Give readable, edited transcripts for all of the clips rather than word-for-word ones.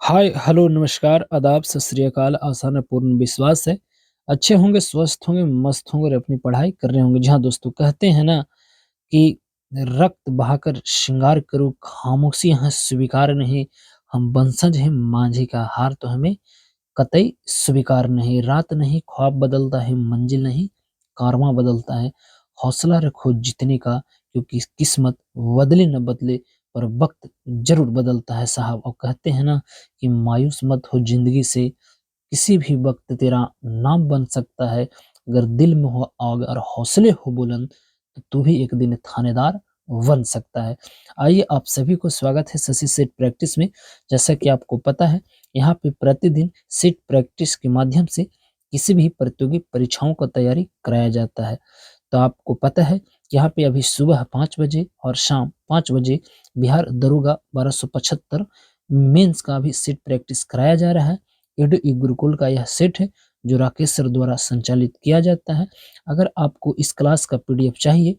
हाय, hello, नमस्कार, आदाब, सत श्री अकाल, आसान है, पूर्ण विश्वास है। अच्छे होंगे, स्वस्थ होंगे, मस्त होंगे और अपनी पढ़ाई कर रहे होंगे। जी हाँ दोस्तों, कहते हैं ना कि रक्त बहाकर श्रृंगार करो, खामोशी यहाँ स्वीकार नहीं। हम वंशज हैं मांझी का, हार तो हमें कतई स्वीकार नहीं। रात नहीं ख्वाब बदलता है, मंजिल नहीं कारवां बदलता है। हौसला रखो जीतने का, क्योंकि किस्मत बदले न बदले पर वक्त जरूर बदलता है साहब। और कहते हैं ना कि मायूस मत हो जिंदगी से, किसी भी वक्त तेरा नाम बन सकता है। अगर दिल में हो आग और हौसले हो बुलंद, तो तू भी एक दिन थानेदार बन सकता है। आइए, आप सभी को स्वागत है शशि सेठ प्रैक्टिस में। जैसा कि आपको पता है, यहाँ पे प्रतिदिन सेट प्रैक्टिस के माध्यम से किसी भी प्रतियोगी परीक्षाओं का तैयारी कराया जाता है। तो आपको पता है, यहाँ पे अभी सुबह 5 बजे और शाम 5 बजे बिहार दरोगा 1275 मेंस का भी सेट प्रैक्टिस कराया जा रहा है। एडो ई गुरुकुल का यह सेट है जो राकेश सर द्वारा संचालित किया जाता है। अगर आपको इस क्लास का पीडीएफ चाहिए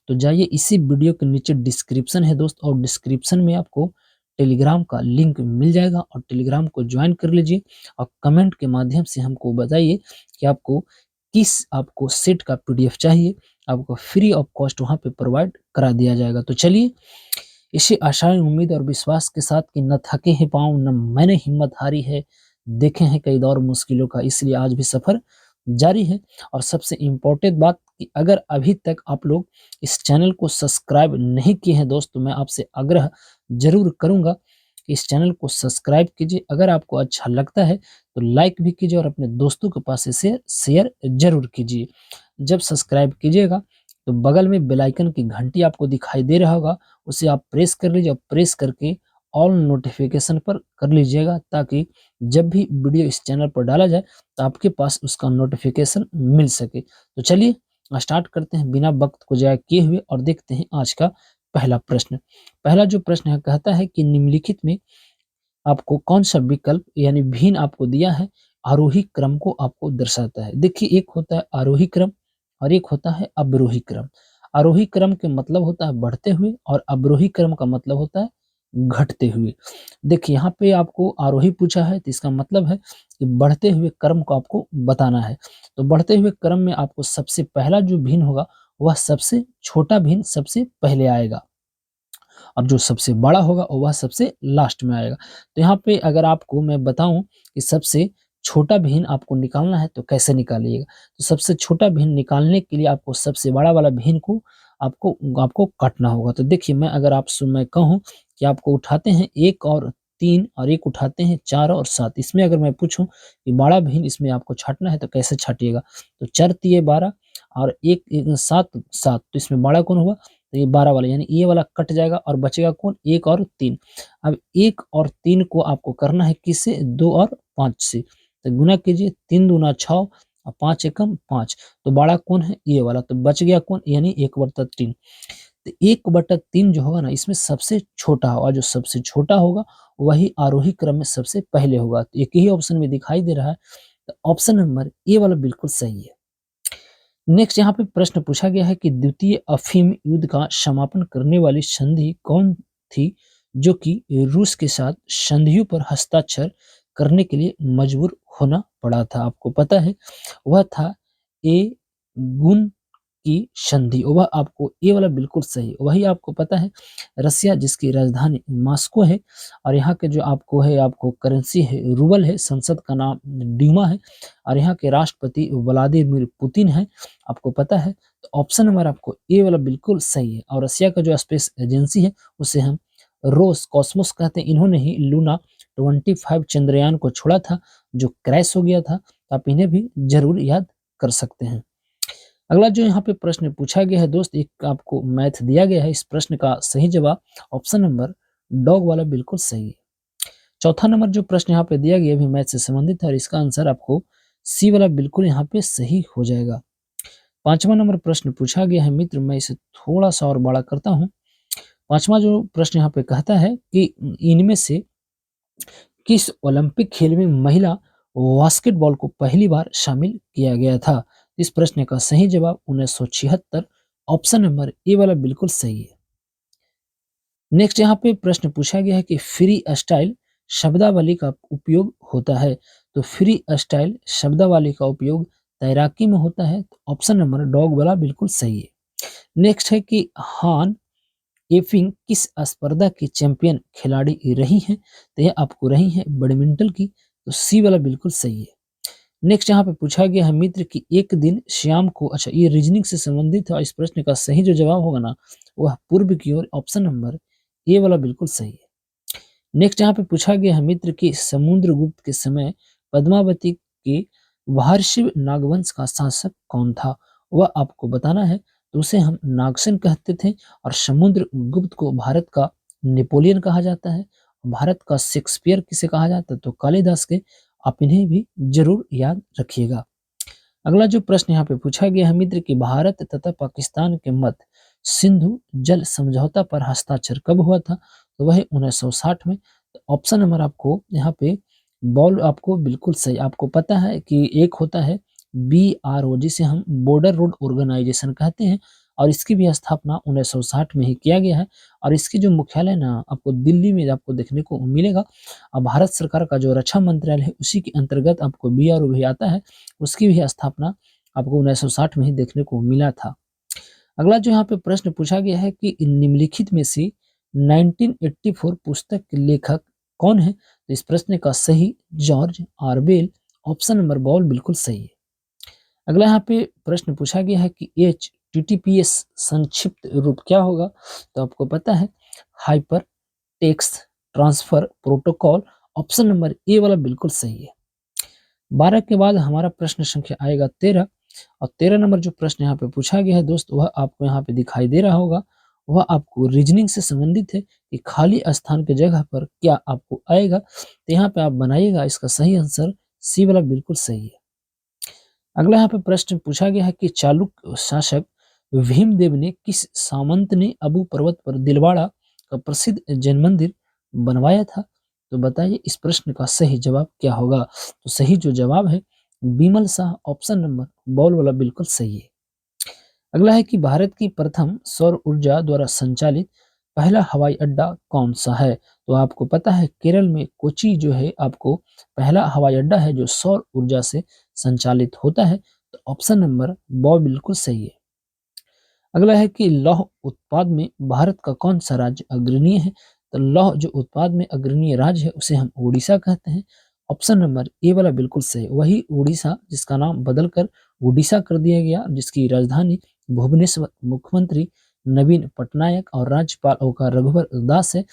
तो जाइए, इसी वीडियो के नीचे डिस्क्रिप्शन है दोस्त, और डिस्क्रिप्शन में आपको टेलीग्राम का लिंक मिल जाएगा और टेलीग्राम को ज्वाइन कर लीजिए। और कमेंट के माध्यम से हमको बताइए कि आपको सेट का पीडीएफ चाहिए। आपको फ्री ऑफ कॉस्ट वहां पे प्रोवाइड करा दिया जाएगा। तो चलिए, इसी आशा, उम्मीद और विश्वास के साथ कि न थके हैं पाँव न मैंने हिम्मत हारी है, देखे हैं कई दौर मुश्किलों का, इसलिए आज भी सफर जारी है। और सबसे इम्पोर्टेंट बात कि अगर अभी तक आप लोग इस चैनल को सब्सक्राइब नहीं किए हैं दोस्त, तो मैं आपसे आग्रह जरूर करूंगा कि इस चैनल को सब्सक्राइब कीजिए। अगर आपको अच्छा लगता है तो लाइक भी कीजिए और अपने दोस्तों के पास इसे शेयर जरूर कीजिए। जब सब्सक्राइब कीजिएगा तो बगल में बेल आइकन की घंटी आपको दिखाई दे रहा होगा, उसे आप प्रेस कर लीजिए और प्रेस करके ऑल नोटिफिकेशन पर कर लीजिएगा, ताकि जब भी वीडियो इस चैनल पर डाला जाए तो आपके पास उसका नोटिफिकेशन मिल सके। तो चलिए स्टार्ट करते हैं बिना वक्त को जाया किए हुए और देखते हैं आज का पहला प्रश्न। पहला जो प्रश्न है, कहता है कि निम्नलिखित में आपको कौन सा विकल्प यानी भिन्न आपको दिया है, आरोही क्रम को आपको दर्शाता है। देखिए, एक होता है आरोही क्रम और एक होता है अवरोही क्रम। आरोही क्रम के मतलब होता है बढ़ते हुए और अवरोही क्रम का मतलब होता है घटते हुए। देखिए, यहाँ पे आपको आरोही पूछा है तो इसका मतलब है कि बढ़ते हुए क्रम को आपको बताना है। तो बढ़ते हुए क्रम में आपको सबसे पहला जो भिन्न होगा वह सबसे छोटा भिन्न सबसे पहले आएगा, और जो सबसे बड़ा होगा वह सबसे लास्ट में आएगा। तो यहाँ पे अगर आपको मैं बताऊं कि सबसे छोटा भिन्न आपको निकालना है तो कैसे निकालिएगा, तो सबसे छोटा भिन्न निकालने के लिए आपको सबसे बड़ा वाला भिन्न को आपको आपको काटना होगा। तो देखिए, मैं कहूँ कि आपको उठाते हैं 1 और 3 और एक उठाते हैं 4 और 7। इसमें अगर मैं पूछूं कि बड़ा भिन्न इसमें आपको छाटना है तो कैसे छाटिएगा, तो 4 तिये 12 और 1 7 7, तो इसमें बड़ा कौन होगा, तो ये 12 वाला यानी ये वाला कट जाएगा और बचेगा कौन, 1 और 3। अब 1 और 3 को आपको करना है किससे, 2 और 5 से। तो गुना कीजिए, 3 दूना 6 और 5 एकम 5। तो बड़ा कौन है, ये वाला, तो बच गया कौन, यानी 1/3। तो 1/3 जो होगा ना, इसमें सबसे छोटा होगा, जो सबसे छोटा होगा वही आरोही क्रम में सबसे पहले होगा। तो एक ही ऑप्शन में दिखाई दे रहा है, तो ऑप्शन नंबर ए वाला बिल्कुल सही है। नेक्स्ट यहाँ पे प्रश्न पूछा गया है कि द्वितीय अफीम युद्ध का समापन करने वाली संधि कौन थी, जो कि रूस के साथ संधियों पर हस्ताक्षर करने के लिए मजबूर होना पड़ा था। आपको पता है, वह था ए गुन की संधि। वह आपको ये वाला बिल्कुल सही, वही आपको पता है, रसिया जिसकी राजधानी मॉस्को है, और यहाँ के जो आपको है, आपको करेंसी है रूबल है, संसद का नाम ड्यूमा है, और यहाँ के राष्ट्रपति व्लादिमीर पुतिन है। आपको पता है, तो ऑप्शन नंबर आपको ए वाला बिल्कुल सही है। और रसिया का जो स्पेस एजेंसी है उसे हम रोस कॉस्मोस कहते हैं। इन्होंने ही लूना 25 चंद्रयान को छोड़ा था जो क्रैश हो गया था। तो आप इन्हें भी जरूर याद कर सकते हैं। अगला जो यहाँ पे प्रश्न पूछा गया है दोस्त, एक आपको मैथ दिया गया है, इस प्रश्न का सही जवाब ऑप्शन नंबर डॉग वाला बिल्कुल सही है। चौथा नंबर जो प्रश्न यहाँ पे दिया गया भी मैथ से संबंधित है, और इसका आंसर आपको सी वाला बिल्कुल यहाँ पे सही हो जाएगा। पांचवा नंबर प्रश्न पूछा गया है मित्र, मैं इसे थोड़ा सा और बड़ा करता हूँ। पांचवा जो प्रश्न यहाँ पे कहता है कि इनमें से किस ओलंपिक खेल में महिला बास्केटबॉल को पहली बार शामिल किया गया था। इस प्रश्न का सही जवाब 1976, ऑप्शन नंबर ए वाला बिल्कुल सही है। नेक्स्ट यहाँ पे प्रश्न पूछा गया है कि फ्री स्टाइल शब्दावली का उपयोग होता है? तो फ्री स्टाइल शब्दावली का उपयोग तैराकी में होता है। तो ऑप्शन नंबर डॉग वाला बिल्कुल सही है। नेक्स्ट है कि हान एफिंग किस स्पर्धा की चैंपियन खिलाड़ी रही हैं? तो यह आपको रही है बैडमिंटन की। तो सी वाला बिल्कुल सही है। नेक्स्ट यहाँ पे पूछा गया है मित्र कि एक दिन श्याम को, अच्छा ये रीजनिंग से संबंधित है और इस प्रश्न का सही जो जवाब होगा ना वह पूर्व की ओर, ऑप्शन नंबर ए वाला बिल्कुल सही है। नेक्स्ट यहाँ पे पूछा गया है मित्र कि समुद्रगुप्त के समय पद्मावती के वार्षिक नागवंश का शासक कौन था? वह आपको बताना है। तो उसे हम नागसेन कहते थे और समुद्रगुप्त को भारत का नेपोलियन कहा जाता है। भारत का शेक्सपियर किसे कहा जाता है? तो कालिदास के। आप इन्हें भी जरूर याद रखिएगा। अगला जो प्रश्न यहाँ पे पूछा गया है मित्र कि भारत तथा पाकिस्तान के मध्य सिंधु जल समझौता पर हस्ताक्षर कब हुआ था? तो वह 1960 में। तो ऑप्शन नंबर आपको यहाँ पे बॉल आपको बिल्कुल सही। आपको पता है कि एक होता है BRO जिसे हम बॉर्डर रोड ऑर्गेनाइजेशन कहते हैं और इसकी भी स्थापना 1960 में ही किया गया है और इसकी जो मुख्यालय ना आपको दिल्ली में आपको देखने को मिलेगा। और भारत सरकार का जो रक्षा मंत्रालय है उसी के अंतर्गत आपको BRO भी आता है। उसकी भी स्थापना आपको 1960 में ही देखने को मिला था। अगला जो यहाँ पे प्रश्न पूछा गया है कि निम्नलिखित में से 1984 पुस्तक के लेखक कौन है? तो इस प्रश्न का सही George Orwell. Option number ball बिल्कुल सही है। अगला यहाँ पे प्रश्न पूछा गया है कि HTTPS संक्षिप्त रूप क्या होगा? तो आपको पता है hyper text transfer protocol. Option number A वाला बिल्कुल सही है। 12 के बाद हमारा प्रश्न संख्या आएगा 13 और 13 नंबर जो प्रश्न यहाँ पे पूछा गया है दोस्त वह आपको यहाँ पे दिखाई दे रहा होगा। वह आपको रीजनिंग से संबंधित है कि खाली स्थान के जगह पर क्या आपको आएगा। तो यहाँ पे आप बनाइएगा। इसका सही आंसर सी वाला बिल्कुल सही है। अगला यहाँ पे प्रश्न पूछा गया है कि चालुक्य शासक भीमदेव ने किस सामंत ने अबू पर्वत पर दिलवाड़ा का प्रसिद्ध जैन मंदिर बनवाया था? तो बताइए इस प्रश्न का सही जवाब क्या होगा? तो सही जो जवाब है Bimal Shah. Option number ball वाला बिल्कुल सही है। अगला है कि भारत की प्रथम सौर ऊर्जा द्वारा संचालित पहला हवाई अड्डा कौन सा है? तो आपको पता है केरल में कोची जो है आपको पहला हवाई अड्डा है जो सौर ऊर्जा से संचालित होता है। तो ऑप्शन नंबर बॉल बिल्कुल सही है। अगला है कि लौह उत्पाद में भारत का कौन सा राज्य अग्रणीय है? तो लौह जो उत्पाद में अग्रणीय राज्य है उसे हम उड़ीसा कहते हैं। ऑप्शन नंबर ए वाला बिल्कुल सही। वही उड़ीसा जिसका नाम बदलकर उड़ीसा कर दिया गया, जिसकी राजधानी भुवनेश्वर, मुख्यमंत्री नवीन पटनायक और राज्यपाल ओका रघुवर दास है।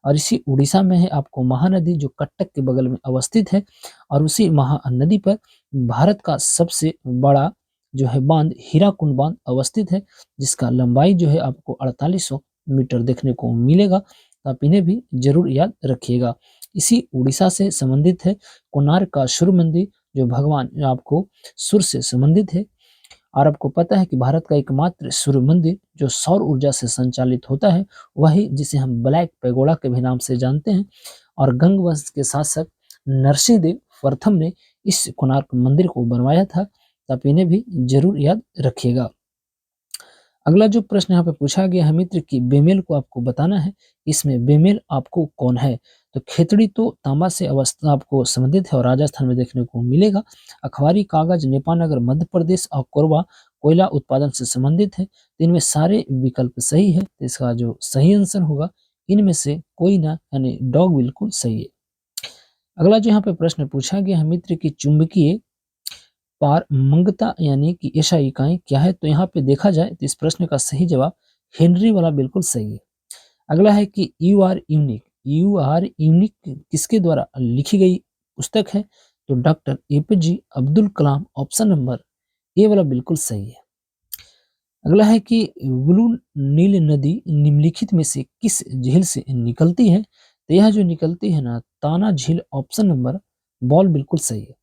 और इसी उड़ीसा में है आपको महानदी जो कटक के बगल में अवस्थित है और उसी महानदी पर भारत का सबसे बड़ा जो है बांध हीराकुंड बांध अवस्थित है, जिसका लंबाई जो है आपको 4800 मीटर देखने को मिलेगा। तो आप इन्हें भी जरूर याद रखिएगा। इसी उड़ीसा से संबंधित है कोणार्क का सूर्य मंदिर जो भगवान आपको सूर्य से संबंधित है। और आपको पता है कि भारत का एकमात्र सूर्य मंदिर जो सौर ऊर्जा से संचालित होता है वही जिसे हम ब्लैक पैगोडा के भी नाम से जानते हैं। और गंग वंश के शासक नरसिंहदेव प्रथम ने इस कोणार्क मंदिर को बनवाया था। तो आप इन्हें भी जरूर याद रखिएगा। अगला जो प्रश्न यहाँ पे पूछा गया है मित्र कि बेमेल को आपको बताना है। इसमें बेमेल आपको कौन है? तो खेतड़ी तो तांबा से अवस्था आपको संबंधित है और राजस्थान में देखने को मिलेगा। अखबारी कागज नेपानगर मध्य प्रदेश और कोरबा कोयला उत्पादन से संबंधित है। तो इनमें सारे विकल्प सही है। तो इसका जो सही आंसर होगा इनमें से कोई ना, यानी डॉग बिल्कुल सही है। अगला जो यहाँ पे प्रश्न पूछा गया है मित्र की चुंबकीय पारंगतता यानी कि ऐसा इकाई क्या है? तो यहाँ पे देखा जाए तो इस प्रश्न का सही जवाब हेनरी वाला बिल्कुल सही है। अगला है कि you are unique, you are unique किसके द्वारा लिखी गई पुस्तक है? तो doctor APJ Abdul Kalam. Option number A वाला बिल्कुल सही है। अगला है कि ब्लू नील नदी निम्नलिखित में से किस झील से निकलती है? तो यह जो निकलती है ना ताना झील। ऑप्शन नंबर बॉल बिल्कुल सही है।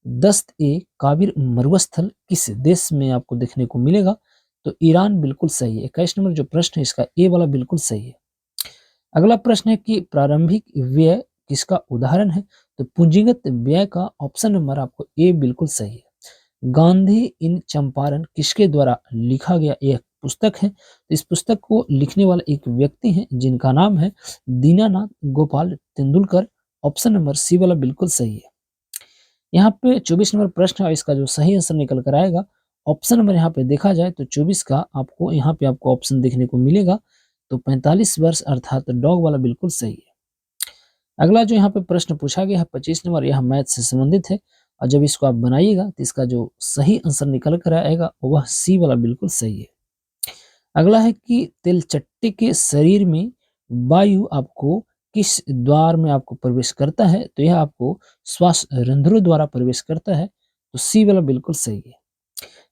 दस्त ए काबिर मरुस्थल किस देश में आपको देखने को मिलेगा? तो ईरान बिल्कुल सही है। 21 नंबर जो प्रश्न है इसका ए वाला बिल्कुल सही है। अगला प्रश्न है कि प्रारंभिक व्यय किसका उदाहरण है? तो पूंजीगत व्यय का ऑप्शन नंबर आपको ए बिल्कुल सही है। गांधी इन चंपारण किसके द्वारा लिखा गया एक पुस्तक है? तो इस पुस्तक को लिखने वाला एक व्यक्ति है जिनका नाम है Dinanath Gopal Tendulkar. Option number C वाला बिल्कुल सही है। यहाँ पे 24 नंबर प्रश्न है और इसका जो सही आंसर निकल कर आएगा, ऑप्शन नंबर यहाँ पे देखा जाए तो 24 का आपको यहाँ पे आपको ऑप्शन देखने को मिलेगा, तो 45 वर्ष अर्थात डॉग वाला बिल्कुल सही है। अगला जो यहाँ पे प्रश्न पूछा गया है 25 नंबर, यह मैथ से संबंधित है और जब इसको आप बनाइएगा तो इसका जो सही आंसर निकल कर आएगा वह सी वाला बिल्कुल सही है। अगला है कि तिलचट्टे के शरीर में वायु आपको किस द्वार में आपको प्रवेश करता है, तो यह आपको श्वास रंध्रों द्वारा प्रवेश करता है, तो सी वाला बिल्कुल सही है।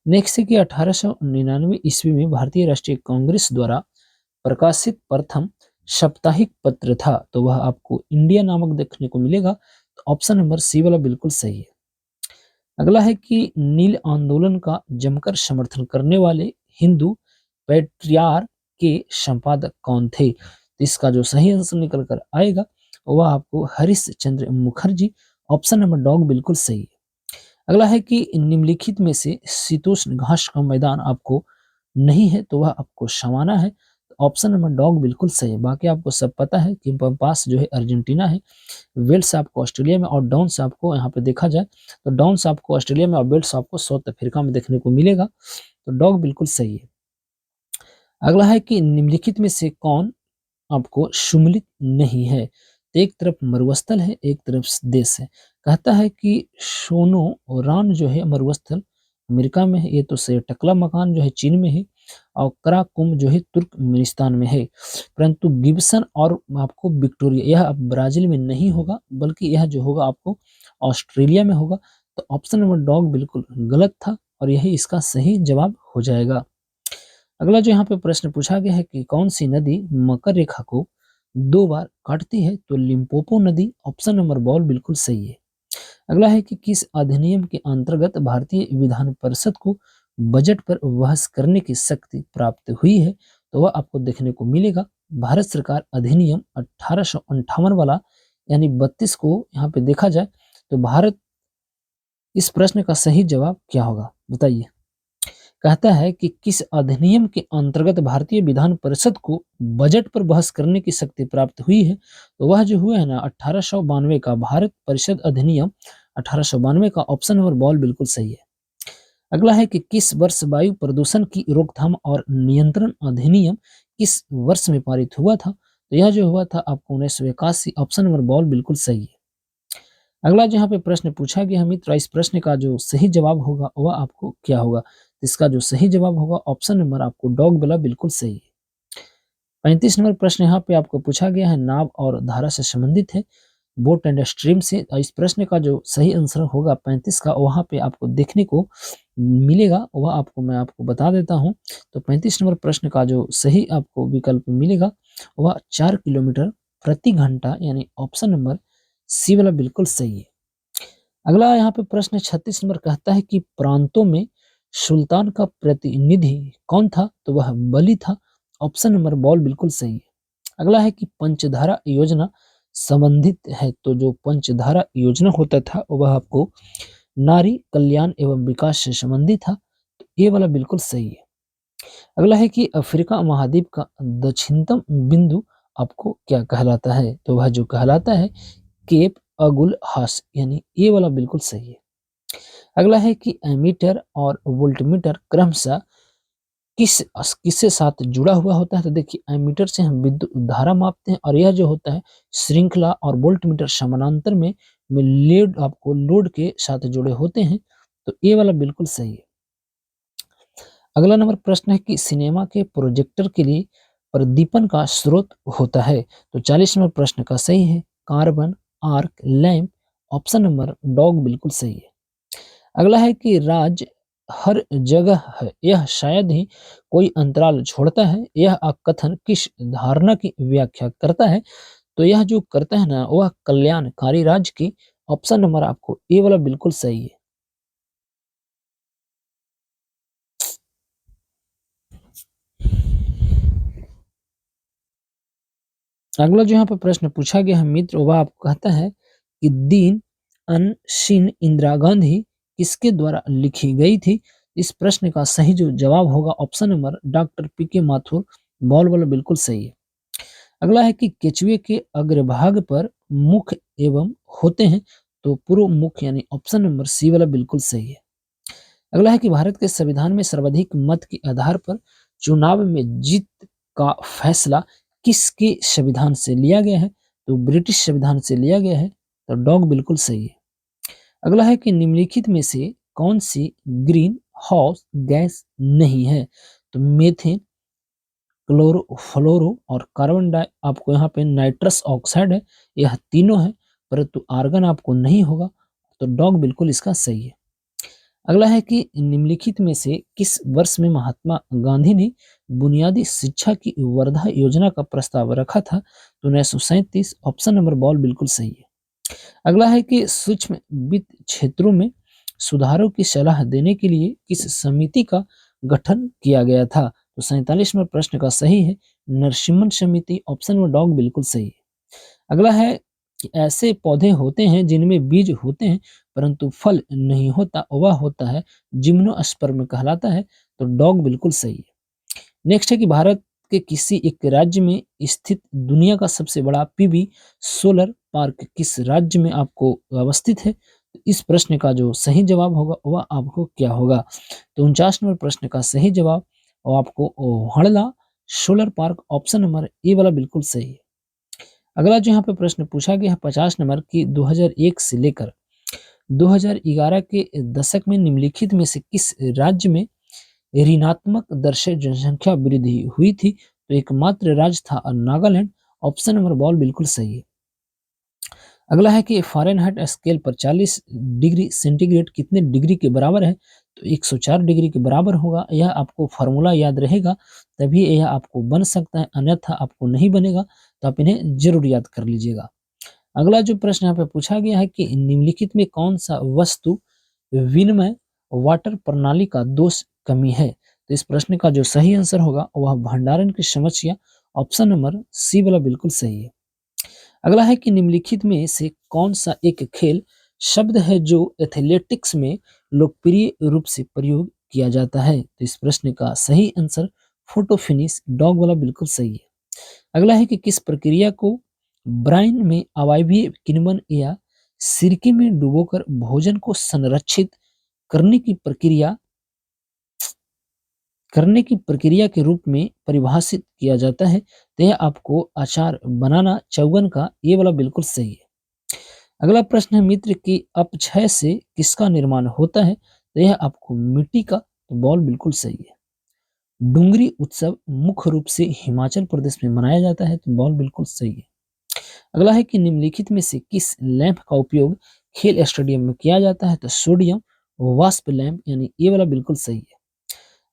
नेक्स्ट है कि 1899 ईस्वी में भारतीय राष्ट्रीय कांग्रेस द्वारा प्रकाशित प्रथम साप्ताहिक पत्र था, तो वह आपको इंडिया नामक देखने को मिलेगा, तो ऑप्शन नंबर सी वाला बिल्कुल सही है। अगला है कि नील आंदोलन का जमकर समर्थन करने वाले हिंदू पैट्रियार्क के संपादक कौन थे, तो इसका जो सही आंसर निकल कर आएगा वह आपको Harish Chandra Mukherjee, option number dog बिल्कुल सही है। अगला है कि निम्नलिखित में से शीतोष्ण घास का मैदान आपको नहीं है, तो वह आपको सवाना है, ऑप्शन नंबर डॉग बिल्कुल सही है। बाकी आपको सब पता है कि पास जो है अर्जेंटीना है, वेल्स आपको ऑस्ट्रेलिया में और डाउन्स आपको यहाँ पे देखा जाए तो डाउन्स आपको ऑस्ट्रेलिया में और वेल्स आपको साउथ अफ्रीका में देखने को मिलेगा, तो डॉग बिल्कुल सही है। अगला है कि निम्नलिखित में से कौन आपको सुमिलित नहीं है, तो एक तरफ मरुस्थल है एक तरफ देश है। कहता है कि सोनोरान जो है मरुस्थल अमेरिका में है, ये तो से टकला मकान जो है चीन में है और कराकुम जो है तुर्कमेनिस्तान में है, परंतु गिब्सन और आपको विक्टोरिया यह अब ब्राजील में नहीं होगा बल्कि यह जो होगा आपको ऑस्ट्रेलिया में होगा, तो ऑप्शन नंबर डॉग बिल्कुल गलत था और यही इसका सही जवाब हो जाएगा। अगला जो यहाँ पे प्रश्न पूछा गया है कि कौन सी नदी मकर रेखा को 2 बार काटती है, तो लिम्पोपो नदी, ऑप्शन नंबर बॉल बिल्कुल सही है। अगला है कि किस अधिनियम के अंतर्गत भारतीय विधान परिषद को बजट पर बहस करने की शक्ति प्राप्त हुई है, तो वह आपको देखने को मिलेगा भारत सरकार अधिनियम 1858 वाला, यानी 32 को यहाँ पे देखा जाए तो भारत, इस प्रश्न का सही जवाब क्या होगा बताइए। कहता है कि किस अधिनियम के अंतर्गत भारतीय विधान परिषद को बजट पर बहस करने की शक्ति प्राप्त हुई है, तो वह जो हुआ है ना 1892 का भारत परिषद अधिनियम 1892 का, ऑप्शन नंबर बॉल बिल्कुल सही है। अगला है कि किस वर्ष वायु प्रदूषण की रोकथाम और नियंत्रण अधिनियम किस वर्ष में पारित हुआ था, तो यह जो हुआ था आपको 1981, ऑप्शन नंबर बॉल बिल्कुल सही है। अगला जो यहाँ पे प्रश्न पूछा गया है मित्र, इस प्रश्न का जो सही जवाब होगा वह आपको क्या होगा, इसका जो सही जवाब होगा ऑप्शन नंबर आपको डॉग वाला बिल्कुल सही है। 35 नंबर प्रश्न यहाँ पे आपको पूछा गया है नाव और धारा से संबंधित है, बोट एंड स्ट्रीम से। इस प्रश्न का जो सही आंसर होगा 35 का, वहाँ पे आपको देखने को मिलेगा, वह आपको मैं आपको बता देता हूँ। तो 35 नंबर प्रश्न का जो सही आपको विकल्प मिलेगा वह 4 किलोमीटर प्रति घंटा, यानी ऑप्शन नंबर सी वाला बिल्कुल सही है। अगला यहाँ पे प्रश्न 36 नंबर कहता है कि प्रांतों में सुल्तान का प्रतिनिधि कौन था, तो वह बली था, ऑप्शन नंबर बॉल बिल्कुल सही है। अगला है कि पंचधारा योजना संबंधित है, तो जो पंचधारा योजना होता था वह आपको नारी कल्याण एवं विकास से संबंधित था, तो ये वाला बिल्कुल सही है। अगला है कि अफ्रीका महाद्वीप का दक्षिणतम बिंदु आपको क्या कहलाता है, तो वह जो कहलाता है केप अगुल हास, यानी ये वाला बिल्कुल सही है। अगला है कि एमीटर और वोल्टमीटर क्रमशः किससे साथ जुड़ा हुआ होता है, तो देखिए एमीटर से हम विद्युत धारा मापते हैं और यह जो होता है श्रृंखला, और वोल्टमीटर समानांतर में लोड आपको लोड के साथ जुड़े होते हैं, तो ये वाला बिल्कुल सही है। अगला नंबर प्रश्न है कि सिनेमा के प्रोजेक्टर के लिए प्रदीपन का स्रोत होता है, तो 40 नंबर प्रश्न का सही है carbon, arc, lamp, option number dog बिल्कुल सही है। अगला है कि राज हर जगह है, यह शायद ही कोई अंतराल छोड़ता है, यह कथन किस धारणा की व्याख्या करता है, तो यह जो करता है ना वह कल्याणकारी राज्य की, ऑप्शन नंबर आपको ए वाला बिल्कुल सही है। अगला जो यहाँ पे प्रश्न पूछा गया है मित्र, वह आपको कहता है कि दीन अनशीन इंदिरा गांधी किसके द्वारा लिखी गई थी। इस प्रश्न का सही जो जवाब होगा ऑप्शन नंबर डॉक्टर पी के माथुर, बॉल वाला बिल्कुल सही है। अगला है कि केचुए के अग्रभाग पर मुख एवं होते हैं तो पूर्व मुख यानी ऑप्शन नंबर सी वाला बिल्कुल सही है। अगला है कि भारत के संविधान में सर्वाधिक मत के आधार पर चुनाव में जीत का फैसला किसके संविधान से लिया गया है? तो ब्रिटिश संविधान से लिया गया है, तो डॉग बिल्कुल सही है। अगला है कि निम्नलिखित में से कौन सी ग्रीन हाउस गैस नहीं है? तो मीथेन, क्लोरो फ्लोरो और कार्बन डाई आपको यहाँ पे नाइट्रस ऑक्साइड है, यह तीनों है, परंतु आर्गन आपको नहीं होगा, तो डॉग बिल्कुल इसका सही है। अगला है कि निम्नलिखित में से किस वर्ष में महात्मा गांधी ने बुनियादी शिक्षा की वर्धा योजना का प्रस्ताव रखा था? तो 1937, ऑप्शन नंबर बॉल बिल्कुल सही है। अगला है कि सूक्ष्म वित्त क्षेत्रों में सुधारों की सलाह देने के लिए किस समिति का गठन किया गया था? तो 47 नंबर प्रश्न का सही है नरसिम्हन समिति, ऑप्शन नंबर डॉग बिल्कुल सही है। अगला है कि ऐसे पौधे होते हैं जिनमें बीज होते हैं परंतु फल नहीं होता, वह होता है जिम्नोस्पर्म कहलाता है, तो डॉग बिल्कुल सही है। नेक्स्ट है कि भारत के किसी एक राज्य में स्थित दुनिया का सबसे बड़ा पीवी सोलर पार्क किस राज्य में आपको अवस्थित है? तो इस प्रश्न का जो सही जवाब होगा वह आपको क्या होगा? तो 49 नंबर प्रश्न का सही जवाब और आपको Bhadla solar park, option number A वाला बिल्कुल सही है। अगला जो यहाँ पे प्रश्न पूछा गया है 50 नंबर की 2001 से लेकर 2011 के दशक में निम्नलिखित में से किस राज्य में ऋणात्मक दर से जनसंख्या वृद्धि हुई थी? तो एकमात्र राज्य था नागालैंड, ऑप्शन नंबर बॉल बिल्कुल सही है। अगला है कि फ़ारेनहाइट स्केल पर 40 डिग्री सेंटीग्रेड कितने डिग्री के बराबर है? तो 104 डिग्री के बराबर होगा। यह आपको फार्मूला याद रहेगा तभी यह आपको बन सकता है, अन्यथा आपको नहीं बनेगा, तो आप इन्हें जरूर याद कर लीजिएगा। अगला जो प्रश्न यहाँ पे पूछा गया है कि निम्नलिखित में कौन सा वस्तु विनिमय वाटर प्रणाली का दोष कमी है? तो इस प्रश्न का जो सही आंसर होगा वह भंडारण की समस्या, ऑप्शन नंबर सी वाला बिल्कुल सही है। अगला है कि निम्नलिखित में से कौन सा एक खेल शब्द है जो एथलेटिक्स में लोकप्रिय रूप से प्रयोग किया जाता है? तो इस प्रश्न का सही आंसर फोटो फिनिश, डॉग वाला बिल्कुल सही है। अगला है कि किस प्रक्रिया को ब्राइन में अवायवीय किण्वन या सिरके में डुबोकर भोजन को संरक्षित करने की प्रक्रिया के रूप में परिभाषित किया जाता है? तो यह आपको अचार बनाना चौगन का ये वाला बिल्कुल सही है। अगला प्रश्न है मित्र की अपक्षय से किसका निर्माण होता है? तो यह आपको मिट्टी का, तो बॉल बिल्कुल सही है। डुंगरी उत्सव मुख्य रूप से हिमाचल प्रदेश में मनाया जाता है, तो बॉल बिल्कुल सही है। अगला है कि निम्नलिखित में से किस लैंप का उपयोग खेल स्टेडियम में किया जाता है? तो सोडियम वाष्प लैंप यानी ये वाला बिल्कुल सही है।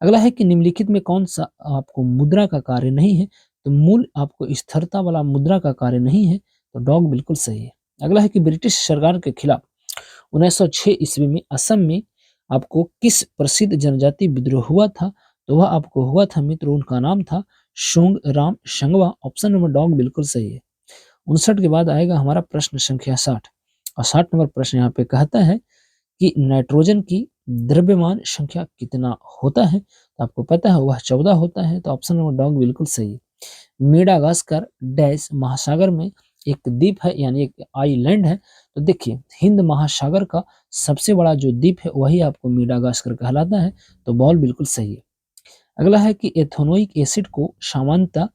अगला है कि निम्नलिखित में कौन सा आपको मुद्रा का कार्य नहीं है? तो मूल आपको स्थिरता वाला मुद्रा का कार्य नहीं है, तो डॉग बिल्कुल सही है। अगला है कि ब्रिटिश सरकार के खिलाफ 1906 ईस्वी में असम में आपको किस प्रसिद्ध जनजाति विद्रोह हुआ था? तो वह आपको हुआ था मित्र, उनका नाम था सोंग राम संगवा, ऑप्शन नंबर डॉग बिल्कुल सही है। 59 के बाद आएगा हमारा प्रश्न संख्या 60 और 60 नंबर प्रश्न यहाँ पे कहता है कि नाइट्रोजन की द्रव्यमान संख्या कितना होता है? तो आपको पता है वह 14 होता है, तो ऑप्शन नंबर डॉग बिल्कुल सही है। मेडागास्कर डैश महासागर में एक द्वीप है यानी एक आइलैंड है, तो देखिए हिंद महासागर का सबसे बड़ा जो द्वीप है वही आपको मेडागास्कर कहलाता है, तो बॉल बिल्कुल सही है। अगला है कि एथेनोइक एसिड को सामान्यतः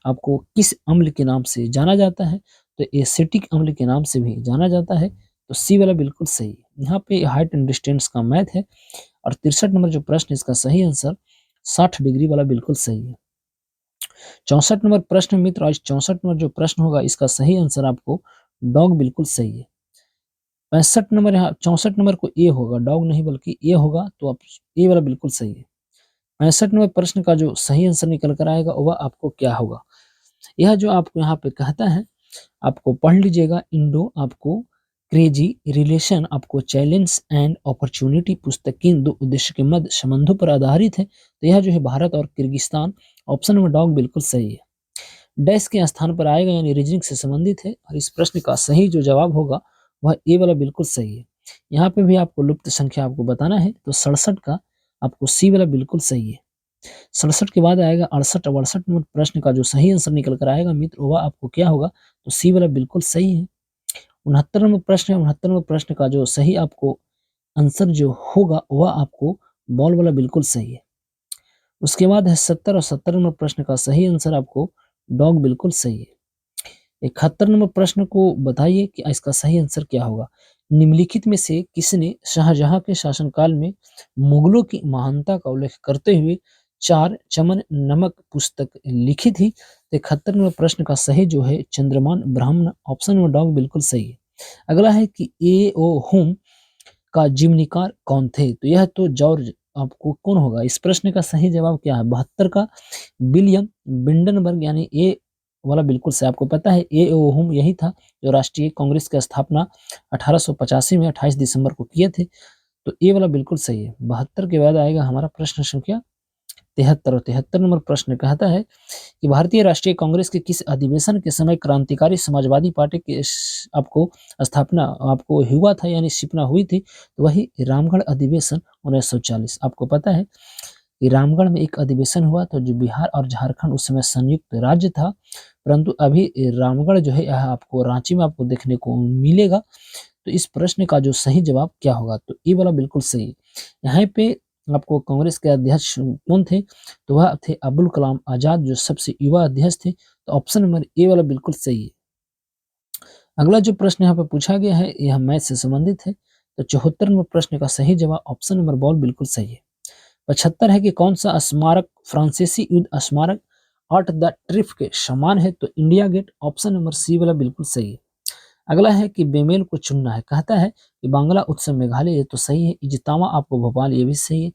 आपको किस अम्ल के नाम से जाना जाता है? तो एसिटिक अम्ल के नाम से भी जाना जाता है, तो सी वाला बिल्कुल सही है। यहाँ पे हाइट एंड डिस्टेंस का मैथ है और 63 नंबर जो प्रश्न इसका सही आंसर 60 डिग्री वाला बिल्कुल सही है। 64 नंबर प्रश्न मित्र, आज 64 नंबर जो प्रश्न होगा इसका सही आंसर आपको डॉग बिल्कुल सही है। 65 नंबर यहाँ 64 नंबर को ए होगा, डॉग नहीं बल्कि ए होगा, तो आप ए वाला बिल्कुल सही है। 65 नंबर प्रश्न का जो सही आंसर निकल कर आएगा वह आपको क्या होगा? यह जो आपको यहाँ पे कहता है आपको पढ़ लीजिएगा, इंडो आपको क्रेजी रिलेशन आपको चैलेंज एंड अपॉर्चुनिटी पुस्तक के दो उद्देश्य के मध्य संबंधों पर आधारित है, तो यह जो है भारत और किर्गिस्तान, ऑप्शन नंबर डॉग बिल्कुल सही है। डैश के स्थान पर आएगा यानी रीजनिंग से संबंधित है और इस प्रश्न का सही जो जवाब होगा वह ए वाला बिल्कुल सही है। यहाँ पे भी आपको लुप्त संख्या आपको बताना है, तो 67 का आपको सी वाला बिल्कुल सही है। 67 के बाद आएगा 68 और 68 नंबर प्रश्न का जो सही आंसर निकल कर आएगा मित्र वह आपको क्या होगा? तो सी वाला बिल्कुल सही है। 69वां प्रश्न है, 69वें प्रश्न का जो सही आपको आंसर जो होगा वह आपको बॉल वाला बिल्कुल सही है। उसके बाद है 70 और 70वें प्रश्न का सही आंसर आपको डॉग बिल्कुल सही है। 71 नंबर प्रश्न को बताइए कि इसका सही आंसर क्या होगा? निम्नलिखित में से किसने शाहजहां के शासनकाल में मुगलों की महानता का उल्लेख करते हुए चार चमन नमक पुस्तक लिखी थी? तो 71 नंबर प्रश्न का सही जो है चंद्रमान ब्राह्मण, ऑप्शन नंबर डॉग बिल्कुल सही है। अगला है कि ए ओ होम का जीवनीकार कौन थे? तो यह तो जॉर्ज आपको कौन होगा? इस प्रश्न का सही जवाब क्या है? 72 का विलियम बिंडनबर्ग यानी ए वाला बिल्कुल सही। आपको पता है ए ओ होम यही था जो राष्ट्रीय कांग्रेस की स्थापना 1885 में 28 दिसंबर को किए थे। तो ए वाला बिल्कुल सही है। 72 के बाद आएगा हमारा प्रश्न संख्या 73 और 73 नंबर प्रश्न कहता है कि भारतीय राष्ट्रीय कांग्रेस के किस अधिवेशन के समय क्रांतिकारी समाजवादी पार्टी की आपको स्थापना आपको हुआ था यानी स्थापना हुई थी? तो वही रामगढ़ अधिवेशन 1940। आपको पता है कि रामगढ़ में एक अधिवेशन हुआ था जो बिहार और झारखंड उस समय संयुक्त राज्य था, परंतु अभी रामगढ़ जो है यह आपको रांची में आपको देखने को मिलेगा। तो इस प्रश्न का जो सही जवाब क्या होगा? तो ये वाला बिल्कुल सही है। यहाँ पे आपको कांग्रेस के अध्यक्ष कौन थे? तो वह थे अब्दुल कलाम आजाद जो सबसे युवा अध्यक्ष थे। तो ऑप्शन नंबर ए वाला बिल्कुल सही है। अगला जो प्रश्न यहाँ पे पूछा गया है यह मैथ से संबंधित है। तो 74 नंबर प्रश्न का सही जवाब ऑप्शन नंबर बॉल बिल्कुल सही है। 75 है कि कौन सा स्मारक फ्रांसीसी युद्ध स्मारक आर्ट द ट्रिफ के समान है? तो India Gate, option number C वाला बिल्कुल सही है। अगला है कि बेमेल को चुनना है। कहता है कि बांग्ला उत्सव मेघालय ये तो सही है। इजतामा आपको भोपाल ये भी सही है।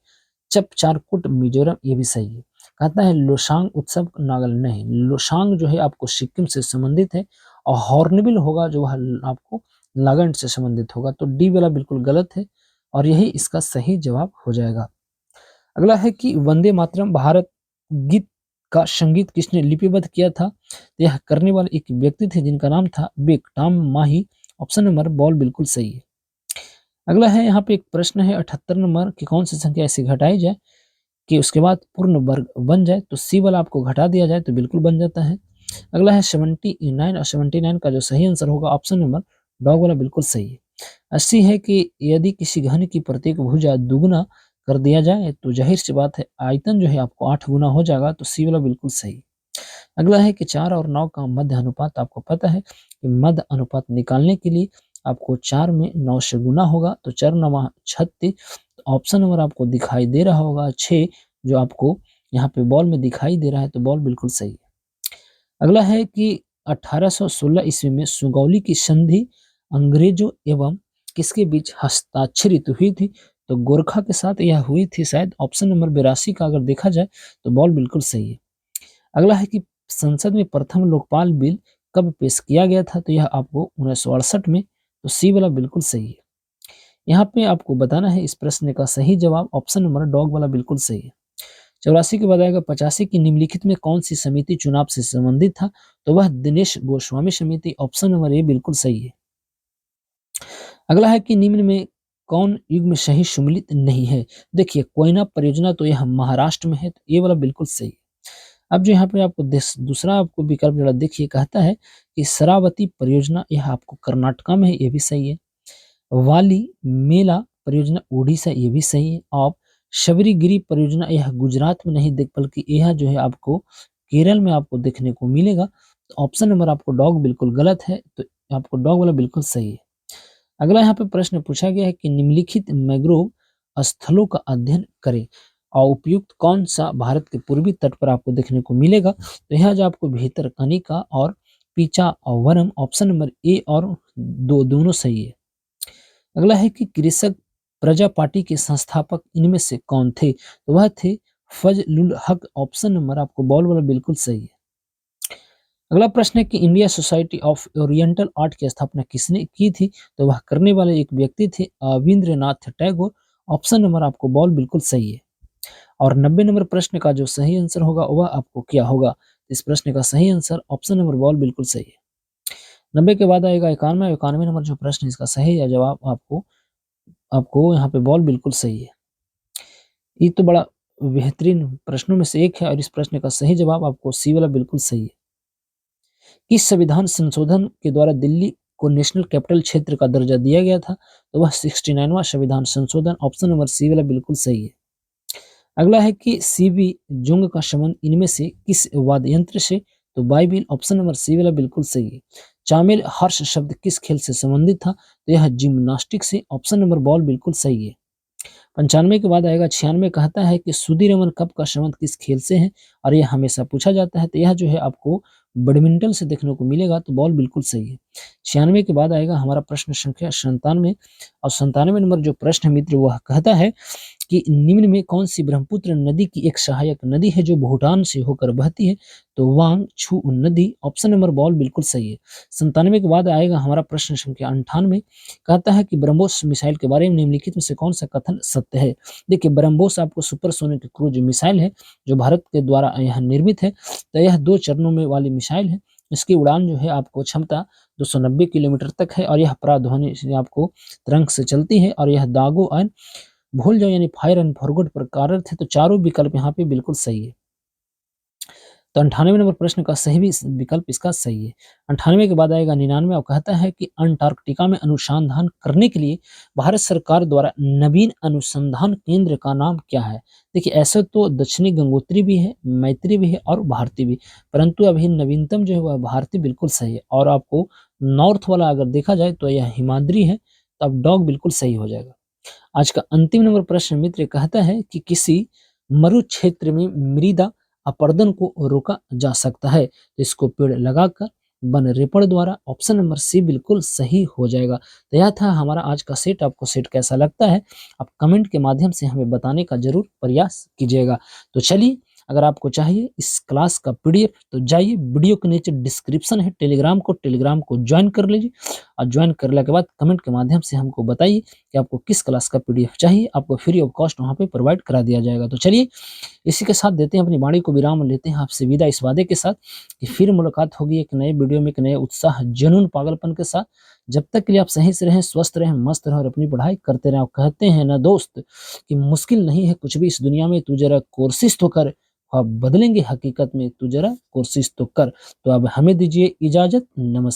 चपचारकुट मिजोरम ये भी सही है। कहता है लोसांग उत्सव नागालैंड नहीं, लोसांग जो है आपको सिक्किम से संबंधित है और हॉर्नबिल होगा जो है आपको नागालैंड से संबंधित होगा। तो डी वाला बिल्कुल गलत है और यही इसका सही जवाब हो जाएगा। अगला है कि वंदे मातरम भारत गीत का संगीत किसने लिपिबद्ध किया था? तो यह करने वाले एक व्यक्ति थे जिनका नाम था बेकटाम माही। ऑप्शन नंबर बॉल बिल्कुल सही है। अगला है यहाँ पे एक प्रश्न है 78 नंबर की कौन सी संख्या ऐसे घटाई जाए कि उसके बाद पूर्ण वर्ग बन जाए? तो सी वाला आपको घटा दिया जाए तो बिल्कुल बन जाता है। अगला है 79 और 79 का जो सही आंसर होगा ऑप्शन नंबर डॉग वाला बिल्कुल सही है। 80 है कि यदि किसी घन की प्रत्येक भुजा दुगुना कर दिया जाए तो जाहिर सी बात है आयतन जो है आपको 8 गुना हो जाएगा। तो सी वाला बिल्कुल सही। अगला है कि 4 और 9 का मध्य अनुपात। आपको पता है कि मध्य अनुपात निकालने के लिए आपको 4 में 9 से गुना होगा। तो 4 9 36। ऑप्शन नंबर आपको दिखाई दे रहा होगा 6 जो आपको यहाँ पे बॉल में दिखाई दे रहा है। तो बॉल बिल्कुल सही है। अगला है कि 1816 ईस्वी में सुगौली की संधि अंग्रेजों एवं किसके बीच हस्ताक्षरित हुई थी? तो गोरखा के साथ यह हुई थी शायद। ऑप्शन नंबर 82 का अगर देखा जाए तो बॉल बिल्कुल सही है। अगला है कि संसद में प्रथम लोकपाल बिल कब पेश किया गया था? तो यह आपको 1968 में। तो सी वाला बिल्कुल सही है। यहाँ पे आपको बताना है इस प्रश्न का सही जवाब ऑप्शन नंबर डॉग वाला बिल्कुल सही है। 84 के बाद आएगा 85 की निम्नलिखित में कौन सी समिति चुनाव से संबंधित था? तो वह दिनेश गोस्वामी समिति। ऑप्शन नंबर ए बिल्कुल सही है। अगला है कि निम्न में कौन युग्म सही सम्मिलित नहीं है? देखिए कोयना परियोजना तो यह महाराष्ट्र में है। तो ये वाला बिल्कुल सही है। अब जो यहाँ पे आपको दूसरा आपको विकल्प जरा देखिए कहता है कि शरावती परियोजना यह आपको कर्नाटका में है। ये भी सही है। वाली मेला परियोजना उड़ीसा ये भी सही है। और शबरीगिरी परियोजना यह गुजरात में नहीं देख बल्कि यह जो है आपको केरल में आपको देखने को मिलेगा। तो ऑप्शन नंबर आपको डॉग बिल्कुल गलत है। तो आपको डॉग वाला बिल्कुल सही है। अगला यहाँ पे प्रश्न पूछा गया है कि निम्नलिखित मैंग्रोव स्थलों का अध्ययन करें और उपयुक्त कौन सा भारत के पूर्वी तट पर आपको देखने को मिलेगा? तो यहाँ जो आपको भितरकनिका और पीचा और वनम। ऑप्शन नंबर ए और दो दोनों सही है। अगला है कि कृषक प्रजा पार्टी के संस्थापक इनमें से कौन थे? तो वह थे फजलुल हक। ऑप्शन नंबर आपको बॉल वाला बिल्कुल सही है। अगला प्रश्न है कि India society of oriental art की स्थापना किसने की थी? तो वह करने वाले एक व्यक्ति थे अविंद्रनाथ टैगोर। ऑप्शन नंबर आपको बॉल बिल्कुल सही है। और 90 नंबर प्रश्न का जो सही आंसर होगा वह आपको क्या होगा? इस प्रश्न का सही आंसर ऑप्शन नंबर बॉल बिल्कुल सही है। 90 के बाद आएगा 91। 91 नंबर जो प्रश्न इसका सही है जवाब आपको आपको यहाँ पे बॉल बिल्कुल सही है। ये तो बड़ा बेहतरीन प्रश्नों में से एक है और इस प्रश्न का सही जवाब आपको सी वाला बिल्कुल सही है। किस संविधान संशोधन के द्वारा दिल्ली को नेशनल कैपिटल क्षेत्र का दर्जा दिया गया था? तो वह 69वां संविधान संशोधन, ऑप्शन नंबर सी वाला बिल्कुल सही है। अगला है कि सीबी जुंग का संबंध इनमें से किस वाद्य यंत्र से? तो बाइबिल, ऑप्शन नंबर सी वाला बिल्कुल सही है। चामिल हर्ष शब्द किस खेल से संबंधित था? तो यह जिम्नास्टिक से, ऑप्शन नंबर बॉल बिल्कुल सही है। 95 के बाद आएगा 96, कहता है कि सुदीरमन कप का संबंध किस खेल से है? और यह हमेशा पूछा जाता है, तो यह जो है आपको बैडमिंटन से देखने को मिलेगा, तो बॉल बिल्कुल सही है। 96 के बाद आएगा हमारा प्रश्न संख्या 97, और 97 नंबर जो प्रश्न है मित्र, वह कहता है कि निम्न में कौन सी ब्रह्मपुत्र नदी की एक सहायक नदी है जो भूटान से होकर बहती है? तो वांग छू नदी, ऑप्शन नंबर बॉल बिल्कुल सही है। 97 के बाद आएगा हमारा प्रश्न संख्या 98, कहता है कि ब्रह्मोस मिसाइल के बारे में निम्नलिखित में से कौन सा कथन सत्य है? देखिए, ब्रह्मोस आपको सुपरसोनिक क्रूज मिसाइल है जो भारत के द्वारा यह निर्मित है। तो यह 2 चरणों में वाली मिसाइल है। इसकी उड़ान जो है आपको क्षमता 290 किलोमीटर तक है, और यह पराध्वनि से आपको तरंग से चलती है, और यह दागो एंड भूल जाओ यानी फायर एंड फॉरगॉट पर कार्यरत है। तो चारों विकल्प यहाँ पे बिल्कुल सही है। तो 98 नंबर प्रश्न का सही विकल्प इसका सही है। 98 के बाद आएगा 99, और कहता है कि अंटार्कटिका में अनुसंधान करने के लिए भारत सरकार द्वारा नवीन अनुसंधान केंद्र का नाम क्या है? देखिए, ऐसे तो दक्षिणी गंगोत्री भी है, मैत्री भी है और भारती भी, परंतु अभी नवीनतम जो है वह भारती बिल्कुल सही है। और आपको नॉर्थ वाला अगर देखा जाए तो यह हिमाद्री है, तो अब डॉग बिल्कुल सही हो जाएगा। आज का अंतिम नंबर प्रश्न मित्र कहता है कि किसी मरु क्षेत्र में मृदा अपरदन को रोका जा सकता है, तो इसको पेड़ लगाकर, वन रेपण द्वारा, ऑप्शन नंबर सी बिल्कुल सही हो जाएगा। तो यह था हमारा आज का सेट। आपको सेट कैसा लगता है आप कमेंट के माध्यम से हमें बताने का जरूर प्रयास कीजिएगा। तो चलिए, अगर आपको चाहिए इस क्लास का पीडीएफ तो जाइए, वीडियो के नीचे डिस्क्रिप्शन है टेलीग्राम को ज्वाइन कर लीजिए, और ज्वाइन करने के बाद कमेंट के माध्यम से हमको बताइए कि आपको किस क्लास का पीडीएफ चाहिए। आपको फ्री ऑफ कॉस्ट वहाँ पे प्रोवाइड करा दिया जाएगा। तो चलिए, इसी के साथ देते हैं अपनी वाणी को विराम, लेते हैं आपसे विदा इस वादे के साथ कि फिर मुलाकात होगी एक नए वीडियो में, एक नए उत्साह, जुनून, पागलपन के साथ। जब तक के लिए आप सही से रहें, स्वस्थ रहें, मस्त रहें और अपनी पढ़ाई करते रहें। कहते हैं ना दोस्त कि मुश्किल नहीं है कुछ भी इस दुनिया में, तू जरा कोशिश तो कर, आप बदलेंगे हकीकत में, तू जरा कोशिश तो कर। तो अब हमें दीजिए इजाजत, नमस्कार।